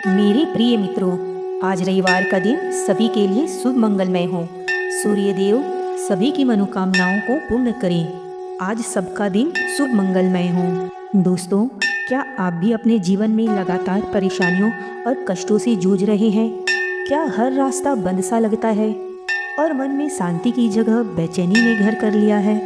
मेरे प्रिय मित्रों, आज रविवार का दिन सभी के लिए शुभ मंगलमय हो। सूर्य देव सभी की मनोकामनाओं को पूर्ण करें। आज सबका दिन शुभ मंगलमय हो। दोस्तों, क्या आप भी अपने जीवन में लगातार परेशानियों और कष्टों से जूझ रहे हैं? क्या हर रास्ता बंद सा लगता है और मन में शांति की जगह बेचैनी ने घर कर लिया है?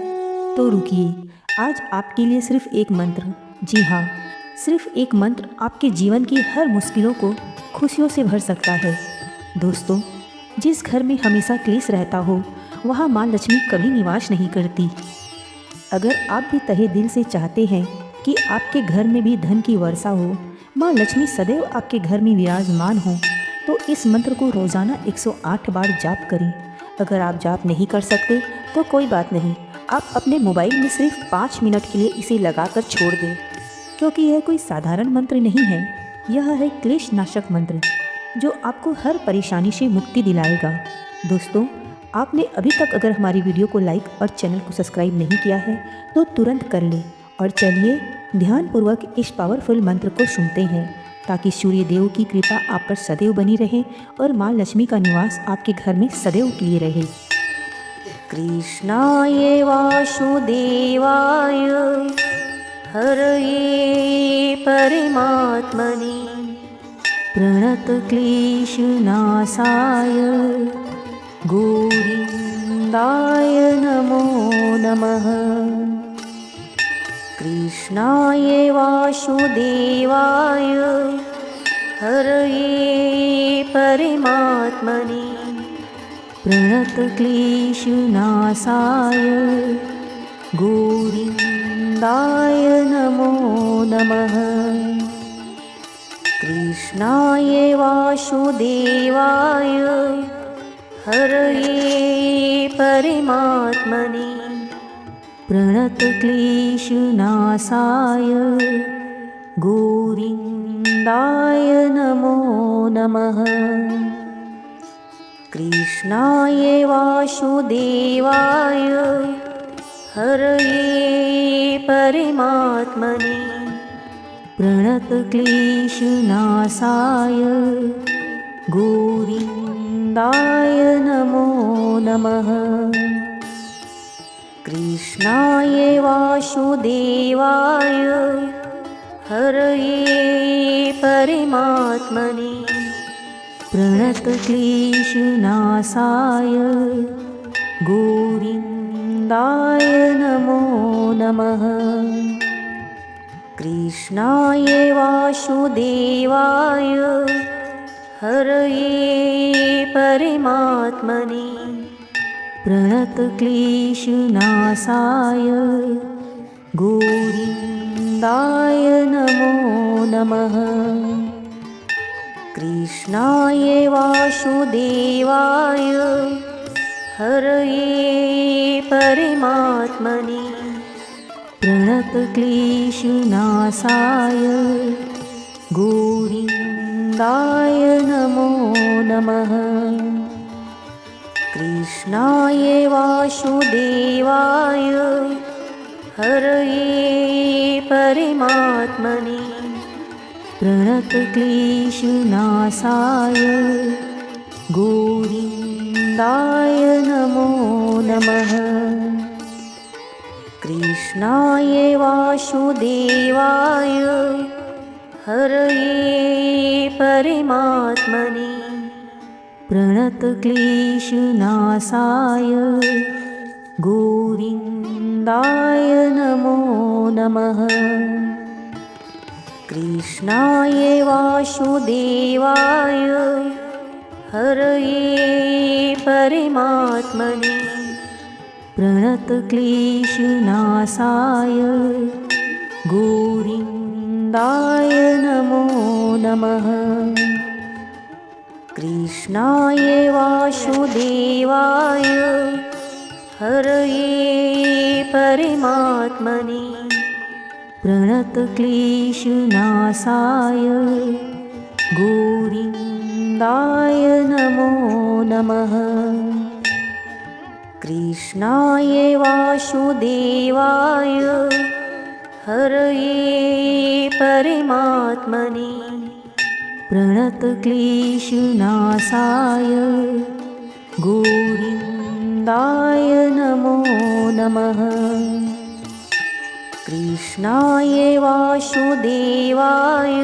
तो रुकिए, आज आपके लिए सिर्फ एक मंत्र, जी हाँ, सिर्फ एक मंत्र आपके जीवन की हर मुश्किलों को खुशियों से भर सकता है। दोस्तों, जिस घर में हमेशा क्लेश रहता हो, वहाँ माँ लक्ष्मी कभी निवास नहीं करती। अगर आप भी तहे दिल से चाहते हैं कि आपके घर में भी धन की वर्षा हो, माँ लक्ष्मी सदैव आपके घर में विराजमान हो, तो इस मंत्र को रोज़ाना 108 बार जाप करें। अगर आप जाप नहीं कर सकते तो कोई बात नहीं, आप अपने मोबाइल में सिर्फ 5 मिनट के लिए इसे लगाकर छोड़ दें, क्योंकि यह कोई साधारण मंत्र नहीं है। यह है क्लेश नाशक मंत्र, जो आपको हर परेशानी से मुक्ति दिलाएगा। दोस्तों, आपने अभी तक अगर हमारी वीडियो को लाइक और चैनल को सब्सक्राइब नहीं किया है तो तुरंत कर ले और चलिए ध्यानपूर्वक इस पावरफुल मंत्र को सुनते हैं, ताकि सूर्य देव की कृपा आप पर सदैव बनी रहे और माँ लक्ष्मी का निवास आपके घर में सदैव किए रहे। कृष्णाय वासुदेवाय हरये परमात्मने प्रणतक्लेशनाशाय गोविन्दाय नमो नमः। कृष्णाय वासुदेवाय हरये परमात्मने प्रणतक्लेशनाशाय गोविन्दाय नमो नमः। कृष्णाय वासुदेवाय हरये परमात्मने प्रणतक्लेशनाशाय गोविन्दाय नमो नमः। कृष्णाय वासुदेवाय हरये परमात्मने प्रणतक्लेशनाशाय गोविन्दाय नमो नमः। कृष्णाय वासुदेवाय हरये परमात्मने प्रणतक्लेशनाशाय गोविन्दाय नमो नमः। कृष्णाय वासुदेवाय हरये परमात्मने प्रणतक्लेशनाशाय गोविन्दाय नमो नमः। कृष्णाय वासुदेवाय हरये परमात्मने प्रणतक्लेशनाशाय गोविन्दाय नमो नमः। कृष्णाय वासुदेवाय हरये परमात्मने प्रणतक्लेशनाशाय गोविन्दाय नमो नमः। कृष्णाय वासुदेवाय हरये परमात्मने प्रणतक्लेशनाशाय गोविन्दाय नमो नमः। कृष्णाय वासुदेवाय हरये परमात्मने प्रणतक्लेशनाशाय गोविन्दाय नमो नमः। कृष्णाय वासुदेवाय हरये परमात्मने प्रणतक्लेशनाशाय गोविन्दाय नमो नमः। कृष्णाय वासुदेवाय हरये परमात्मने प्रणतक्लेशनाशाय गोविन्दाय नमो नमः। कृष्णाय वासुदेवाय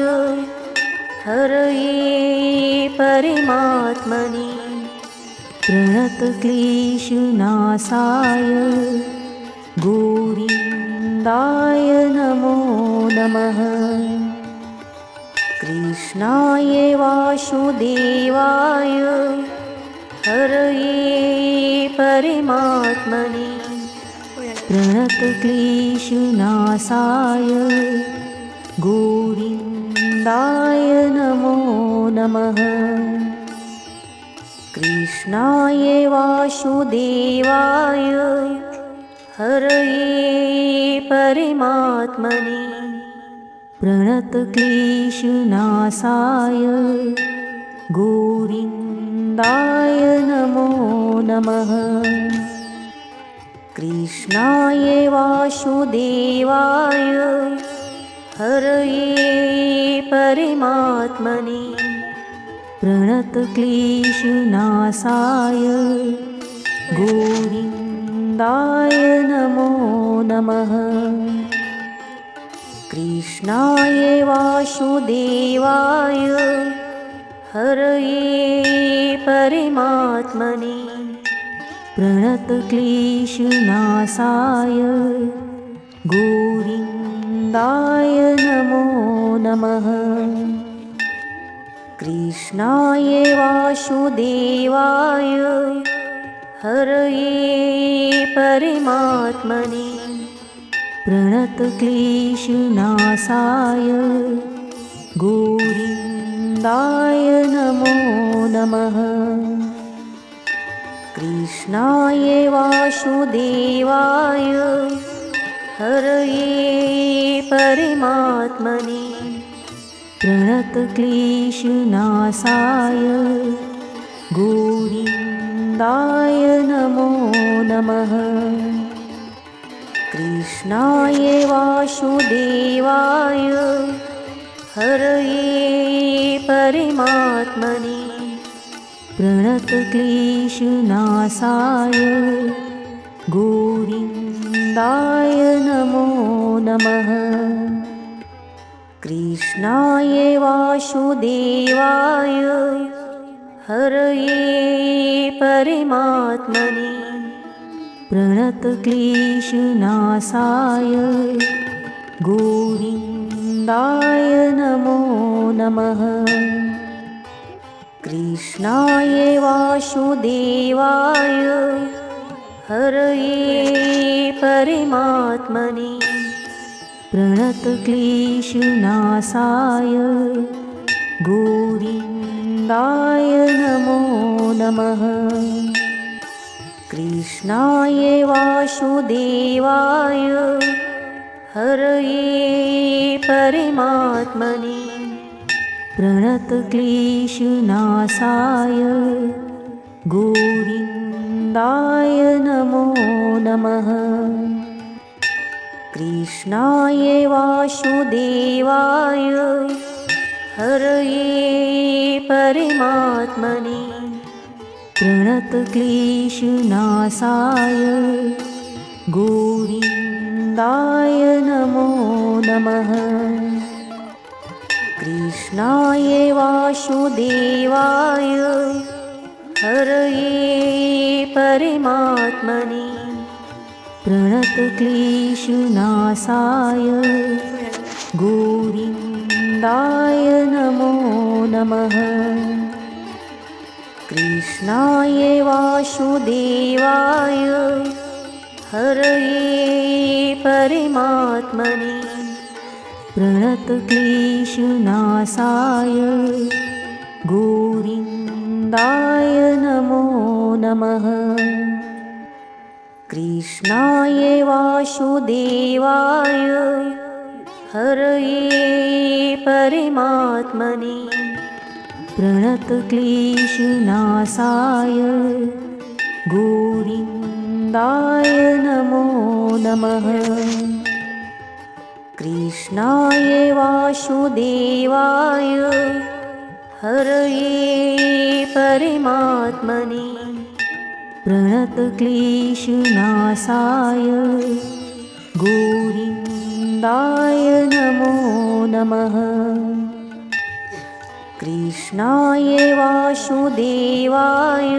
हरये परमात्मने प्रणतक्लेशनाशाय गोविन्दाय नमो नमः। कृष्णाय वासुदेवाय हरये परमात्मने प्रणतक्लेशनाशाय गोविन्दाय नमो नमः। कृष्णाय वासुदेवाय हरये परमात्मने प्रणतक्लेशनाशाय गोविन्दाय नमो नमः। कृष्णाय वासुदेवाय हरये परमात्मने प्रणतक्लेशनाशाय गोविन्दाय नमो नमः। कृष्णाय वासुदेवाय हरये परमात्मने प्रणतक्लेशनाशाय गोविन्दाय नमो नमः। कृष्णाय वासुदेवाय हरये परमात्मने प्रणतक्लेशनाशाय गोविन्दाय नमो नमः। कृष्णाय वासुदेवाय हरये परमात्मने प्रणतक्लेशनाशाय गोविन्दाय नमो नमः। कृष्णाय वासुदेवाय हरये परमात्मने प्रणतक्लेशनाशाय गोविन्दाय नमो नमः। कृष्णाय वासुदेवाय हरये परमात्मने प्रणतक्लेशनाशाय गोविन्दाय नमो नमः। कृष्णाय वासुदेवाय हरये परमात्मने प्रणतक्लेशनाशाय गोविन्दाय नमो नमः। कृष्णाय वासुदेवाय हरये परमात्मने प्रणतक्लेशनाशाय गोविन्दाय नमो नमः। कृष्णाय वासुदेवाय हरये परमात्मने प्रणतक्लेशनाशाय गोविन्दाय नमो नमः। कृष्णाय वासुदेवाय हरये परमात्मने प्रणतक्लेशनाशाय गोविन्दाय नमो नमः। कृष्णाय वासुदेवाय हरये परमात्मने प्रणतक्लेशनाशाय गोविन्दाय नमो नमः। कृष्णाय वासुदेवाय हरये परमात्मने प्रणतक्लेशनाशाय गोविन्दाय नमो नमः। कृष्णाय वासुदेवाय हरये परमात्मने प्रणतक्लेशनाशाय गोविन्दाय नमो नमः। कृष्णाय वासुदेवाय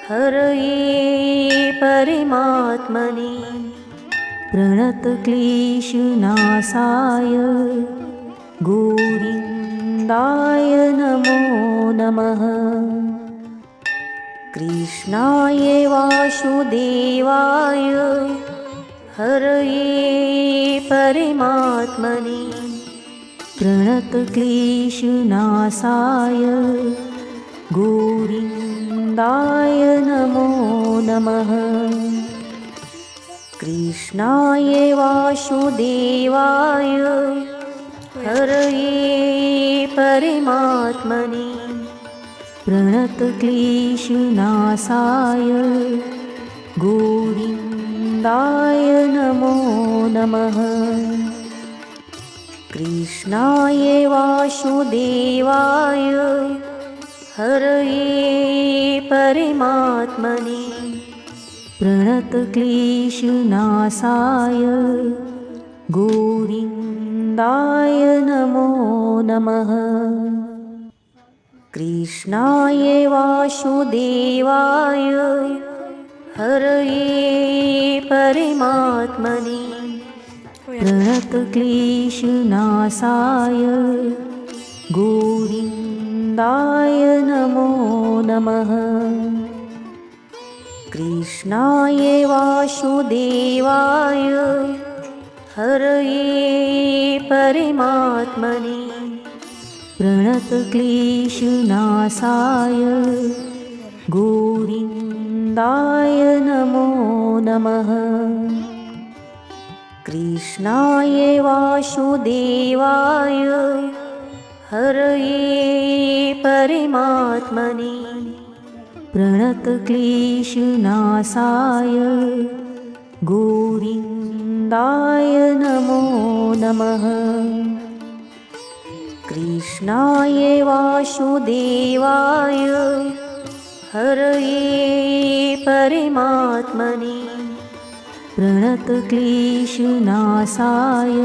हरये परमात्मने प्रणतक्लेशनाशाय गोविन्दाय नमो नमः। कृष्णाय वासुदेवाय हरये परमात्मने प्रणतक्लेशनाशाय गोविन्दाय नमो नमः। कृष्णाय वासुदेवाय हरये परमात्मने प्रणतक्लेशनाशाय गोविन्दाय नमो नमः। कृष्णाय वासुदेवाय हरये परमात्मने प्रणतक्लेशनाशाय गोविन्दाय नमो नमः। कृष्णाय वासुदेवाय हरये परमात्मने प्रणतक्लेशनाशाय गोविन्दाय नमो नमः। कृष्णाय वासुदेवाय हरये परमात्मने प्रणतक्लेशनाशाय गोविन्दाय नमो नमः। कृष्णाय वासुदेवाय हरये परमात्मने प्रणतक्लेशनाशाय गोविन्दाय नमो नमः। कृष्णाय वासुदेवाय हरये परमात्मने प्रणतक्लेशनाशाय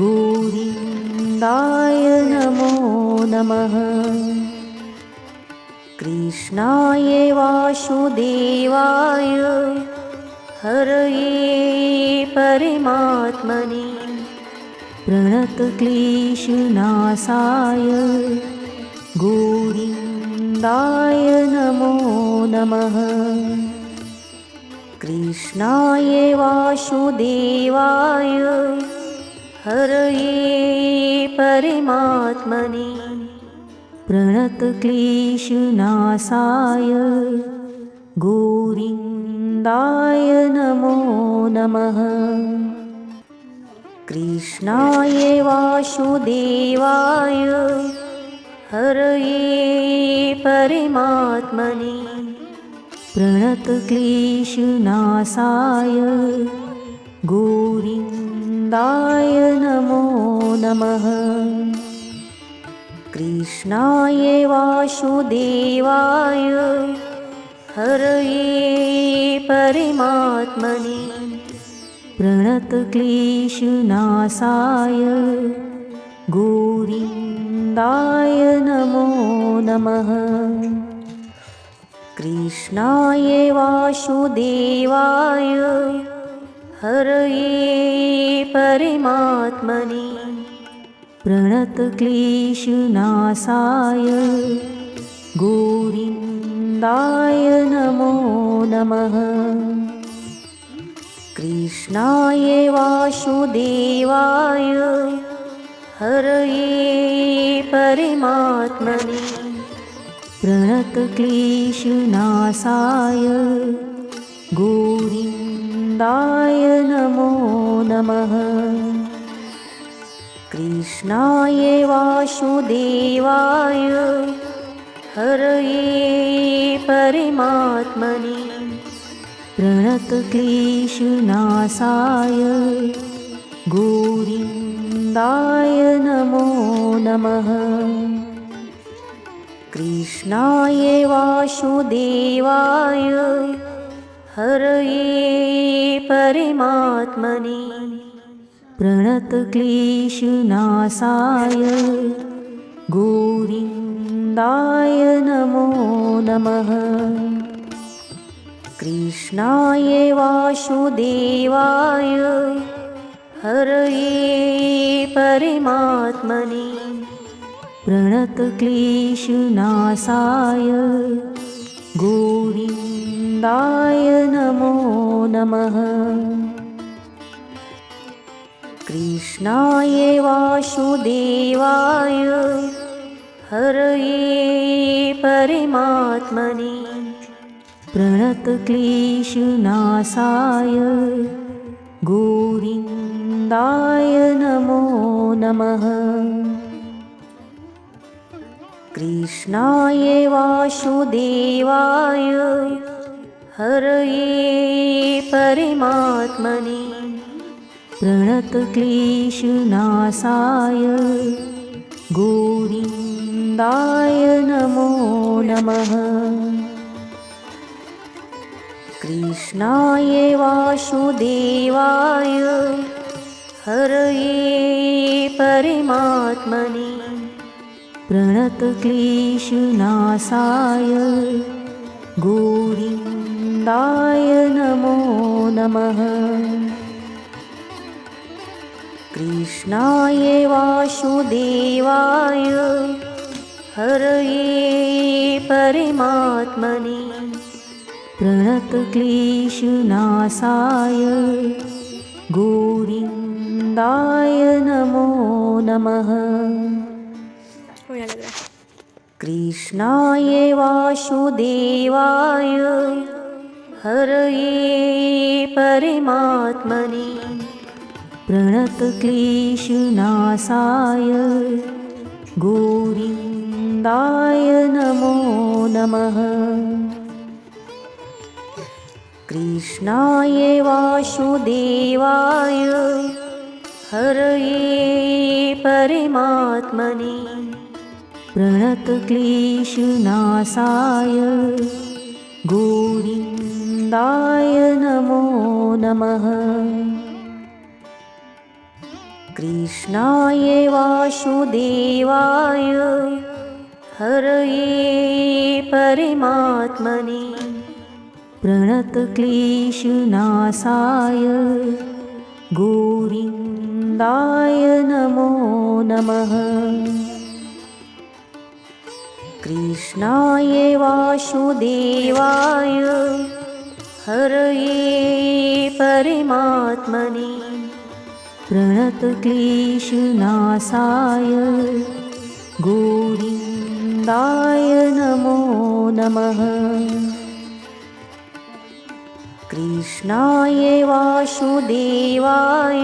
गोविन्दाय नमो नमः। कृष्णाय वासुदेवाय हरये परमात्मने प्रणतक्लेशनाशाय गोविन्दाय नमो नमः। कृष्णाय वासुदेवाय हरये परमात्मने प्रणतक्लेशनाशाय गोविन्दाय नमो नमः। कृष्णाय वासुदेवाय हरये परमात्मने प्रणतक्लेशनाशाय गोविन्दाय नमो नमः। कृष्णाय वासुदेवाय हरये परमात्मने प्रणतक्लेशनाशाय गोविन्दाय नमो नमः। कृष्णाय वासुदेवाय हरये परमात्मने प्रणतक्लेशनाशाय गोविन्दाय नमो नमः। कृष्णाय वासुदेवाय हरये परमात्मने प्रणतक्लेशनाशाय गोविन्दाय नमो नमः। कृष्णाय वासुदेवाय हरये परमात्मने प्रणतक्लेशनाशाय गोविन्दाय गोविन्दाय नमो नमः। कृष्णाय वासुदेवाय हरये परमात्मने प्रणतक्लेशनाशाय गोविन्दाय नमो नमः। कृष्णाय वासुदेवाय हरये परमात्मने प्रणतक्लेशनाशाय गोविन्दाय नमो नमः। कृष्णाय वासुदेवाय हरये परमात्मने प्रणतक्लेशनाशाय गोविन्दाय नमो नमः। कृष्णाय वासुदेवाय हरये परमात्मने प्रणतक्लेशनाशाय गोविन्दाय नमो नमः। कृष्णाय वासुदेवाय हरये परमात्मने प्रणतक्लेशनाशाय गोविन्दाय नमो नमः। कृष्णाय वासुदेवाय हरये परमात्मने प्रणतक्लेशनाशाय गोविन्दाय नमो नमः। कृष्णाय वासुदेवाय हरये परमात्मने प्रणतक्लेशनाशाय गोविन्दाय नमो नमः। कृष्णाय वासुदेवाय हरये परमात्मने प्रणतक्लेशनाशाय गोविन्दाय नमो नमः। कृष्णाय वासुदेवाय हरये परमात्मने प्रणतक्लेशनाशाय गोविन्दाय नमो नमः। कृष्णाय वासुदेवाय हरये परमात्मने प्रणतक्लेशनाशाय गोविन्दाय नमो नमः। कृष्णाय वासुदेवाय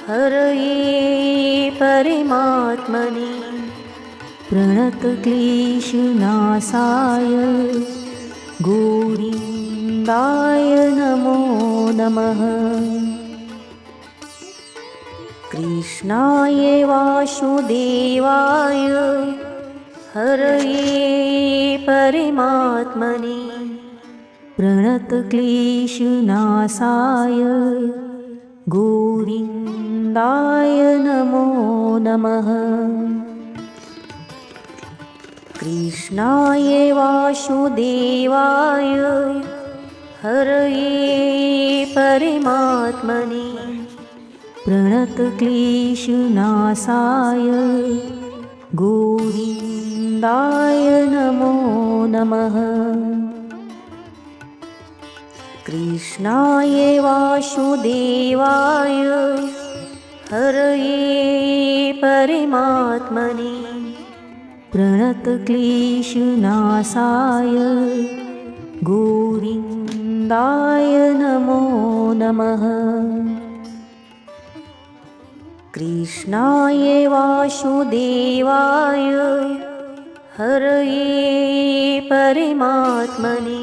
हरये परमात्मने प्रणतक्लेशनाशाय गोविन्दाय नमो नमः। कृष्णाय वासुदेवाय हरये परमात्मने प्रणतक्लेशनाशाय गोविन्दाय नमो नमः। कृष्णाय वासुदेवाय हरये परमात्मने प्रणतक्लेशनाशाय गोविन्दाय नमो नमः। कृष्णाय वासुदेवाय हरये परमात्मने प्रणतक्लेशनाशाय गोविन्दाय नमो नमः। कृष्णाय वासुदेवाय हरये परमात्मने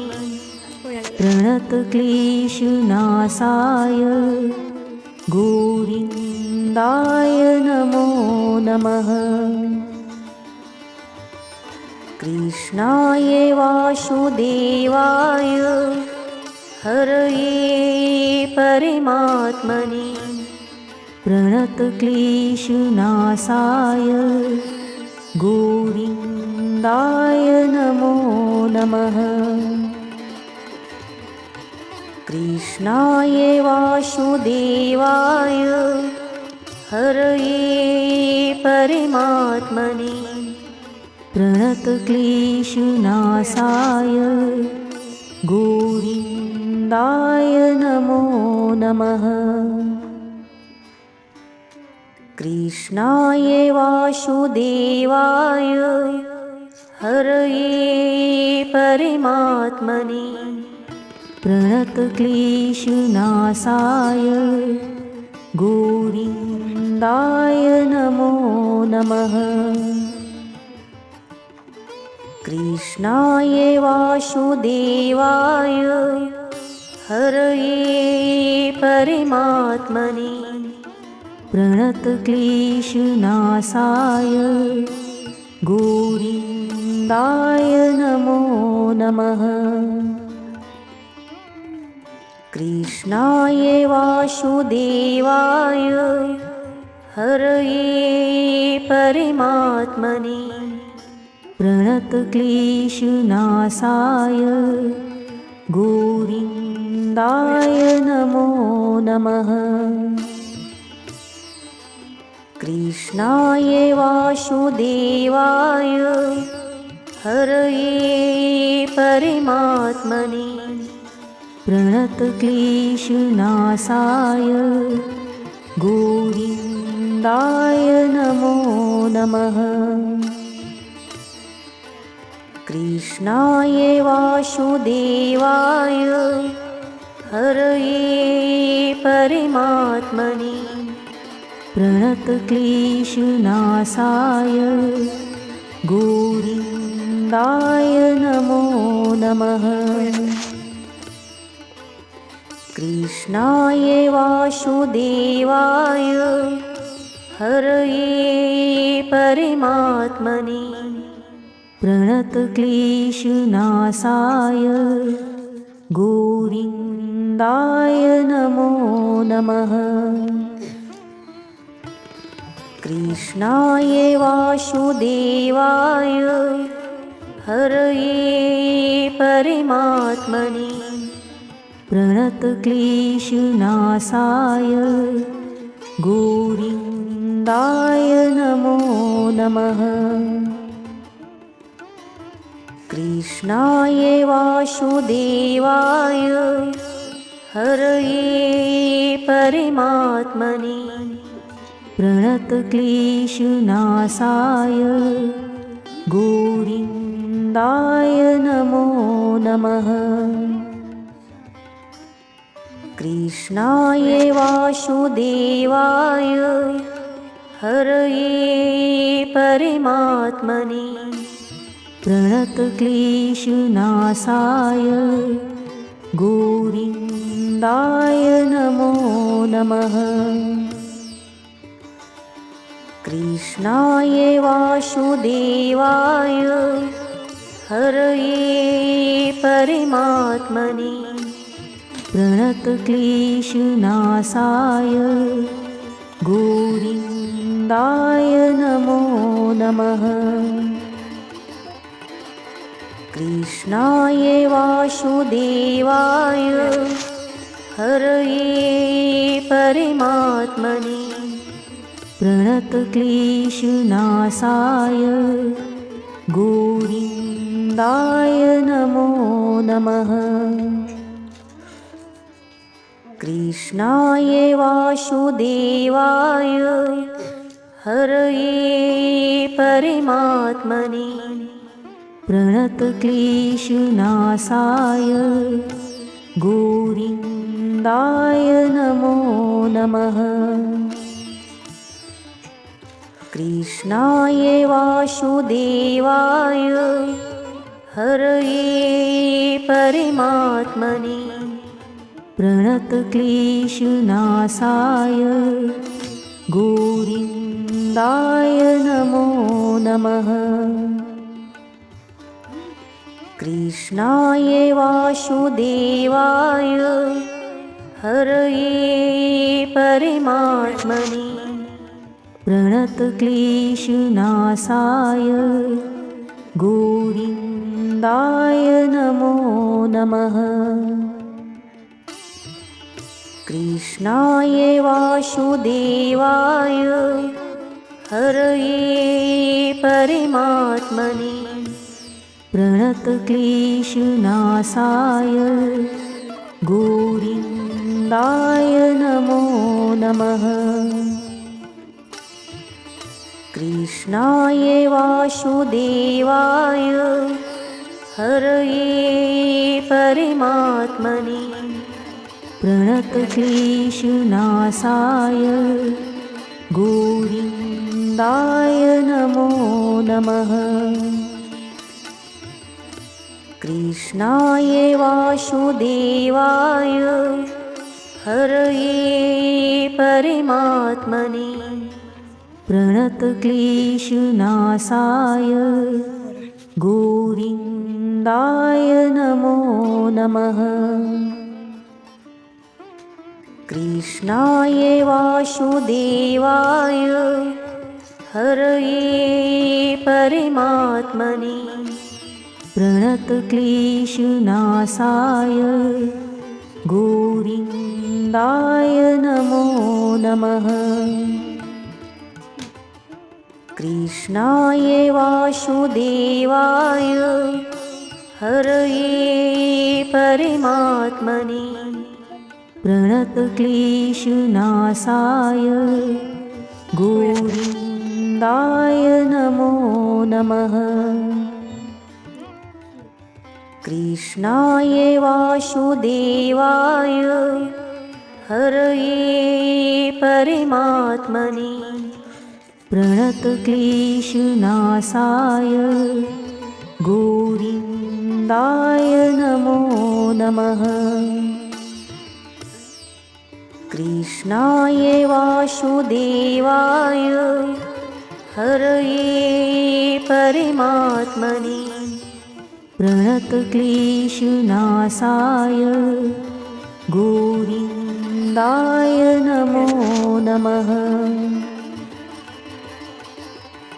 प्रणतक्लेशनाशाय गोविन्दाय नमो नमः। कृष्णाय वासुदेवाय हरये परमात्मने प्रणतक्लेशनाशाय गोविन्दाय नमो नमः। कृष्णाय वासुदेवाय हरये परमात्मने प्रणतक्लेशनाशाय गोविन्दाय नमो नमः। कृष्णाय वासुदेवाय हरये परमात्मने प्रणतक्लेशनाशाय गोविन्दाय नमो नमः। कृष्णाय वासुदेवाय हरये परमात्मने प्रणतक्लेशनाशाय गोविन्दाय नमो नमः। कृष्णाय वासुदेवाय हरये परमात्मने प्रणतक्लेशनाशाय गोविन्दाय नमो नमः। कृष्णाय वासुदेवाय हरये परमात्मने प्रणतक्लेशनाशाय गोविन्दाय नमो नमः। कृष्णाय वासुदेवाय हरये परमात्मने प्रणतक्लेशनाशाय गोविन्दाय नमो नमः। कृष्णाय वासुदेवाय हरये परमात्मने प्रणतक्लेशनाशाय गोविन्दाय नमो नमः। कृष्णाय वासुदेवाय हरये परमात्मने प्रणतक्लेशनाशाय गोविन्दाय नमो नमः। कृष्णाय वासुदेवाय हरये परमात्मने प्रणतक्लेशनाशाय गोविन्दाय नमो नमः। कृष्णाय वासुदेवाय हरये परमात्मने प्रणतक्लेशनाशाय गोविन्दाय नमो नमः। कृष्णाय वासुदेवाय हरये परमात्मने प्रणतक्लेशनाशाय गोविन्दाय नमो नमः। कृष्णाय वासुदेवाय हरये परमात्मने प्रणतक्लेशनाशाय गोविन्दाय नमो नमः। कृष्णाय वासुदेवाय हरये परमात्मने प्रणतक्लेशनाशाय गोविन्दाय नमो नमः। कृष्णाय वासुदेवाय हरये परमात्मने प्रणतक्लेशनाशाय गोविन्दाय नमो नमः। कृष्णाय वासुदेवाय हरये परमात्मने प्रणतक्लेशनाशाय गोविन्दाय नमो नमः। कृष्णाय वासुदेवाय हरये परमात्मने प्रणतक्लेशनाशाय गोविन्दाय नमो नमः। कृष्णाय वासुदेवाय हरये परमात्मने प्रणतक्लेशनाशाय गोविन्दाय नमो नमः। कृष्णाय वासुदेवाय हरये परमात्मने प्रणतक्लेशनाशाय गोविन्दाय नमो नमः। कृष्णाय वासुदेवाय हरये परमात्मने प्रणतक्लेशनाशाय गोविन्दाय नमो नमः। कृष्णाय वासुदेवाय हरये परमात्मने प्रणतक्लेशनाशाय गोविन्दाय नमो नमः। कृष्णाय वासुदेवाय हरये परमात्मने प्रणतक्लेशनाशाय गोविन्दाय नमो नमः। कृष्णाय वासुदेवाय हरये परमात्मने प्रणतक्लेशनाशाय गोविन्दाय नमो नमः।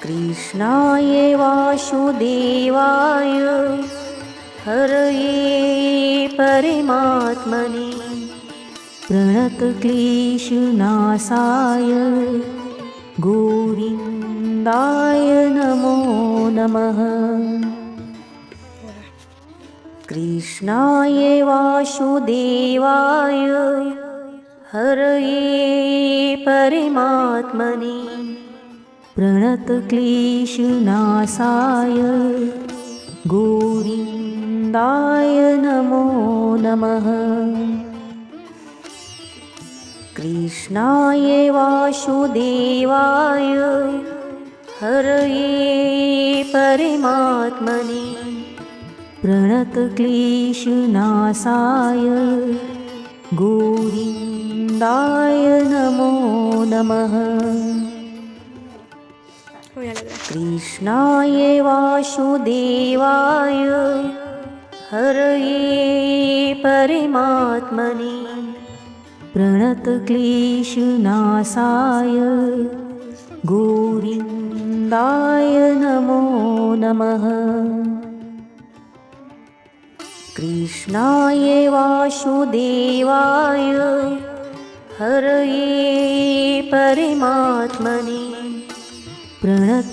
कृष्णाय वासुदेवाय हरये परमात्मने प्रणतक्लेशनाशाय गोविन्दाय नमो नमः। कृष्णाय वासुदेवाय हरये परमात्मने प्रणतक्लेशनाशाय गोविन्दाय नमो नमः। कृष्णाय वासुदेवाय हरये परमात्मने प्रणतक्लेशनाशाय गोविन्दाय नमो नमः। कृष्णाय वासुदेवाय हरये परमात्मने प्रणतक्लेशनाशाय गोविन्दाय नमो नमः। कृष्णाय वासुदेवाय हरये परमात्मने प्रणतक्लेशनाशाय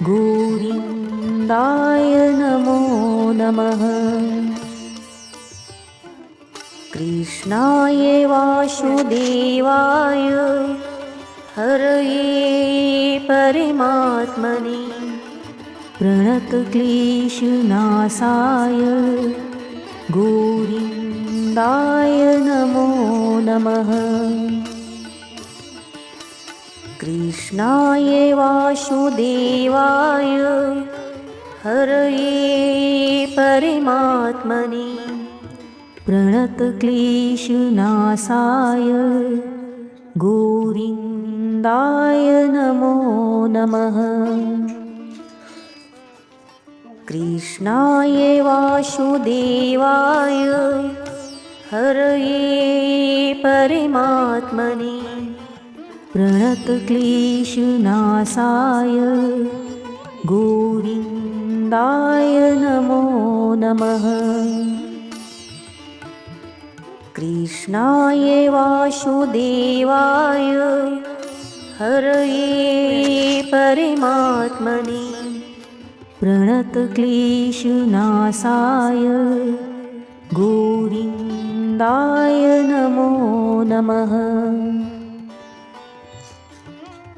गोविन्दाय नमो नमः। कृष्णाय वासुदेवाय हरये परमात्मने प्रणतक्लेशनाशाय गोविन्दाय नमो नमः। कृष्णाय वासुदेवाय हरये परमात्मने प्रणतक्लेशनाशाय गोविन्दाय नमो नमः। कृष्णाय वासुदेवाय हरये परमात्मने प्रणतक्लेशनाशाय गोविन्दाय नमो नमः। कृष्णाय वासुदेवाय हरये परमात्मने प्रणतक्लेशनाशाय गोविन्दाय नमो नमः।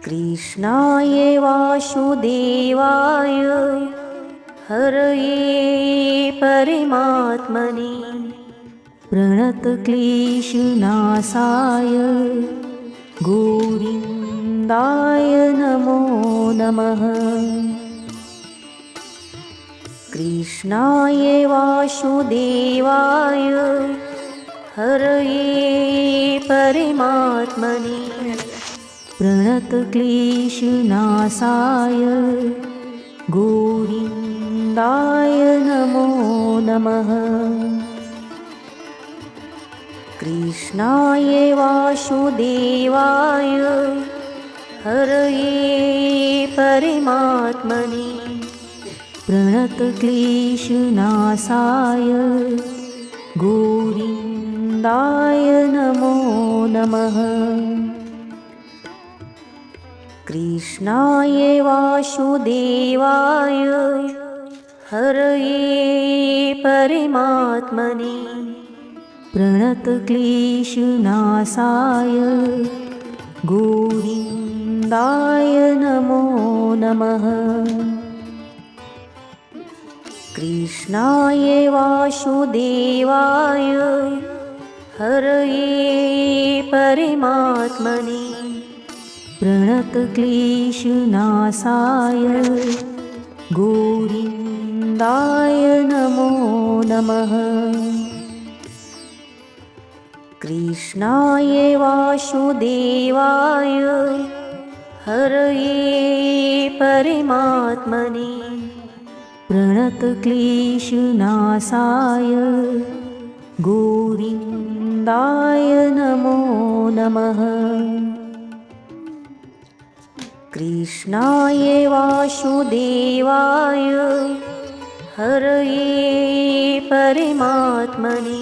कृष्णाय वासुदेवाय हरये परमात्मने प्रणतक्लेशनाशाय गोविन्दाय नमो नमः। कृष्णाय वासुदेवाय हरये परमात्मने प्रणतक्लेशनाशाय गोविन्दाय नमो नमः। कृष्णाय वासुदेवाय हरये परमात्मने प्रणतक्लेशनाशाय गोविन्दाय नमो नमः। कृष्णाय वासुदेवाय हरये परमात्मने प्रणतक्लेशनाशाय गोविन्दाय नमो नमः। कृष्णाय वासुदेवाय हरये परमात्मने प्रणतक्लेशनाशाय गोविन्दाय नमो नमः। कृष्णाय वासुदेवाय हरये परमात्मने प्रणतक्लेशनाशाय गोविन्दाय नमो नमः। कृष्णाय वासुदेवाय हरये परमात्मने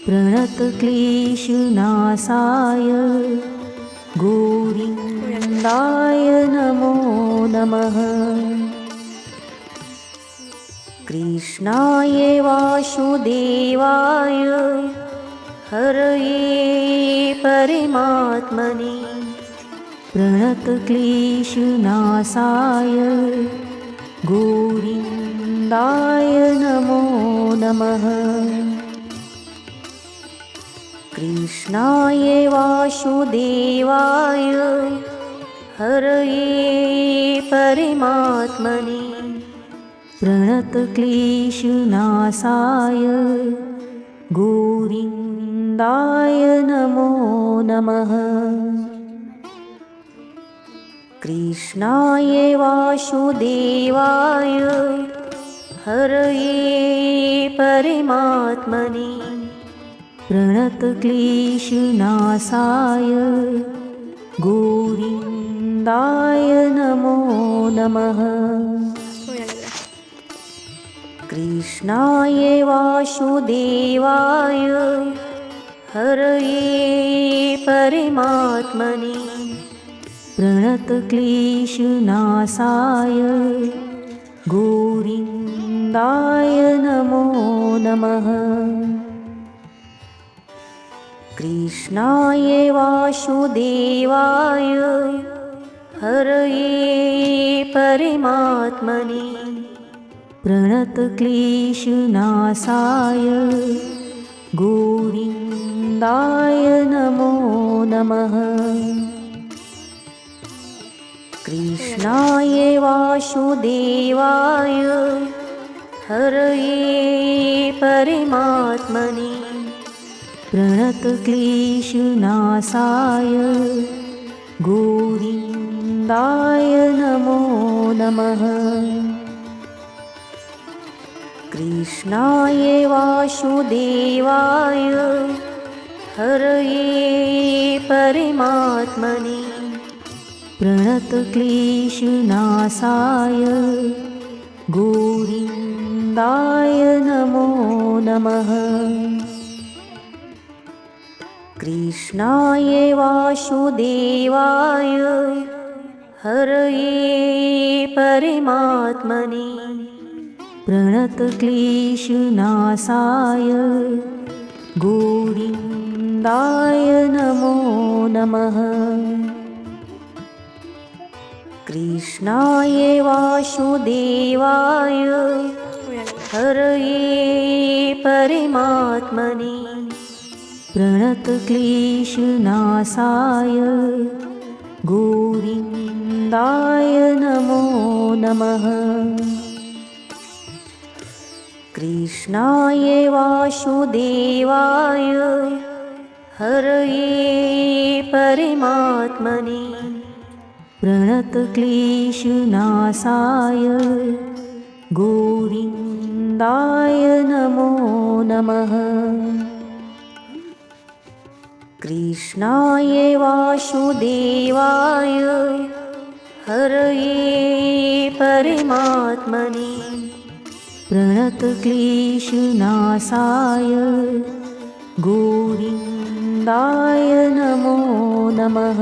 प्रणतक्लेशनाशाय गोविन्दाय नमो नमः। कृष्णाय वासुदेवाय हरये परमात्मने प्रणतक्लेशनाशाय गोविन्दाय नमो नमः। कृष्णाय वासुदेवाय हरये परमात्मने प्रणतक्लेशनाशाय गोविन्दाय नमो नमः। कृष्णाय वासुदेवाय हरये परमात्मने प्रणतक्लेशनाशाय गोविन्दाय नमो नमः। कृष्णाय वासुदेवाय हरये परमात्मने प्रणतक्लेशनाशाय गोविन्दाय नमो नमः। कृष्णाय वासुदेवाय हरये परमात्मने प्रणतक्लेशनाशाय गोविन्दाय नमो नमः। कृष्णाय वासुदेवाय हरये परमात्मने प्रणतक्लेशनाशाय गोविन्दाय नमो नमः। कृष्णाय वासुदेवाय हरये परमात्मने प्रणतक्लेशनाशाय गोविन्दाय नमो नमः। कृष्णाय वासुदेवाय हरये परमात्मने प्रणतक्लेशनाशाय गोविन्दाय नमो नमः। कृष्णाय वासुदेवाय हरये परमात्मने प्रणतक्लेशनाशाय गोविन्दाय नमो नमः। कृष्णाय वासुदेवाय हरये परमात्मने प्रणतक्लेशनाशाय गोविन्दाय नमो नमः। कृष्णाय वासुदेवाय हरये परमात्मने प्रणतक्लेशनाशाय गोविन्दाय नमो नमः।